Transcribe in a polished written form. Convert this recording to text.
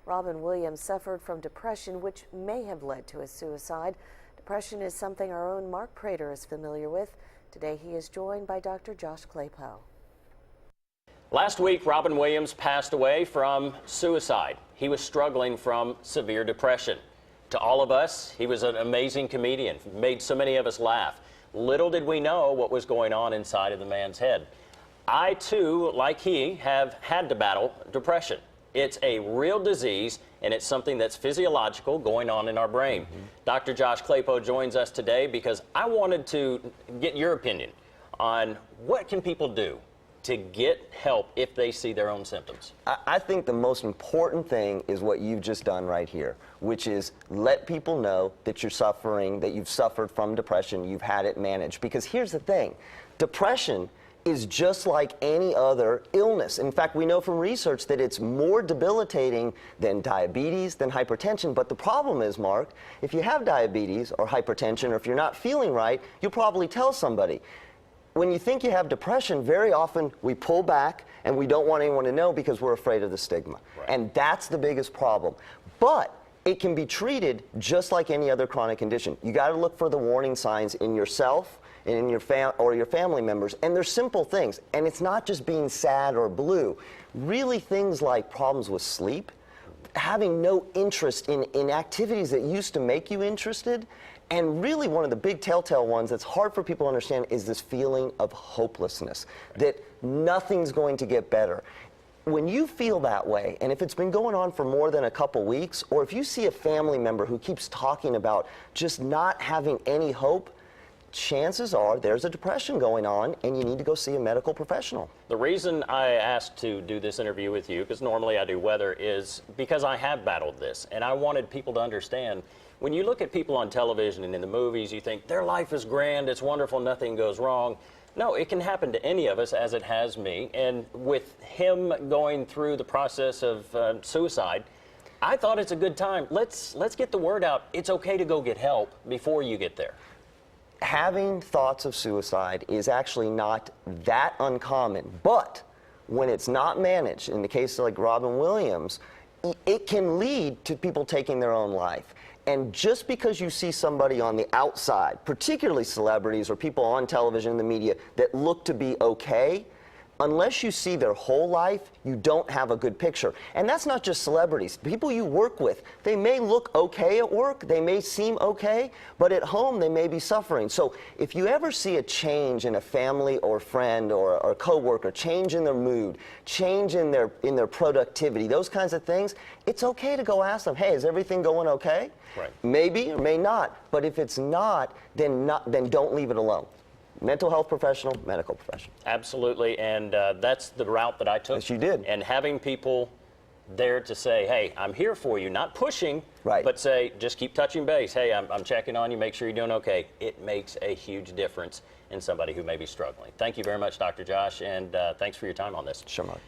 Robin Williams suffered from depression, which may have led to his suicide. Depression is something our own Mark Prater is familiar with. Today he is joined by Dr. Josh Claypoe. Last week, Robin Williams passed away from suicide. He was struggling from severe depression. To all of us, he was an amazing comedian, made so many of us laugh. Little did we know what was going on inside of the man's head. I, too, like he, have had to battle depression. It's a real disease, and it's something that's physiological going on in our brain. Dr. Josh Claypoe joins us today because I wanted to get your opinion on what can people do to get help if they see their own symptoms. I think the most important thing is what you've just done right here, which is let people know that you're suffering, that you've suffered from depression, you've had it managed. Because here's the thing, depression is just like any other illness. In fact, we know from research that it's more debilitating than diabetes, than hypertension. But the problem is, Mark, if you have diabetes or hypertension, or if you're not feeling right, you'll probably tell somebody. When you think you have depression, very often we pull back and we don't want anyone to know because we're afraid of the stigma. Right. And that's the biggest problem. But it can be treated just like any other chronic condition. You got to look for the warning signs in yourself and in your family members, and they're simple things. And it's not just being sad or blue. Really things like problems with sleep, having no interest in activities that used to make you interested, and really one of the big telltale ones that's hard for people to understand is this feeling of hopelessness, that nothing's going to get better. When you feel that way, and if it's been going on for more than a couple weeks, or if you see a family member who keeps talking about just not having any hope, chances are there's a depression going on and you need to go see a medical professional. The reason I asked to do this interview with you, because normally I do weather, is because I have battled this, and I wanted people to understand. When you look at people on television and in the movies, you think their life is grand, it's wonderful, nothing goes wrong. No, it can happen to any of us, as it has me. And with him going through the process of suicide, I thought it's a good time. Let's get the word out. It's okay to go get help before you get there. Having thoughts of suicide is actually not that uncommon, but when it's not managed, in the case of like Robin Williams, it can lead to people taking their own life. And just because you see somebody on the outside, particularly celebrities or people on television and the media, that look to be okay, unless you see their whole life, you don't have a good picture. And that's not just celebrities. People you work with, they may look okay at work, they may seem okay, but at home they may be suffering. So if you ever see a change in a family or friend or a coworker, change in their mood, change in their productivity, those kinds of things, it's okay to go ask them, hey, is everything going okay? Right. Maybe or may not, but if it's not, then don't leave it alone. Mental health professional, medical professional. Absolutely, and that's the route that I took. Yes, you did. And having people there to say, hey, I'm here for you, not pushing, right, but say, just keep touching base. Hey, I'm checking on you, make sure you're doing okay. It makes a huge difference in somebody who may be struggling. Thank you very much, Dr. Josh, and thanks for your time on this. Sure, Mark.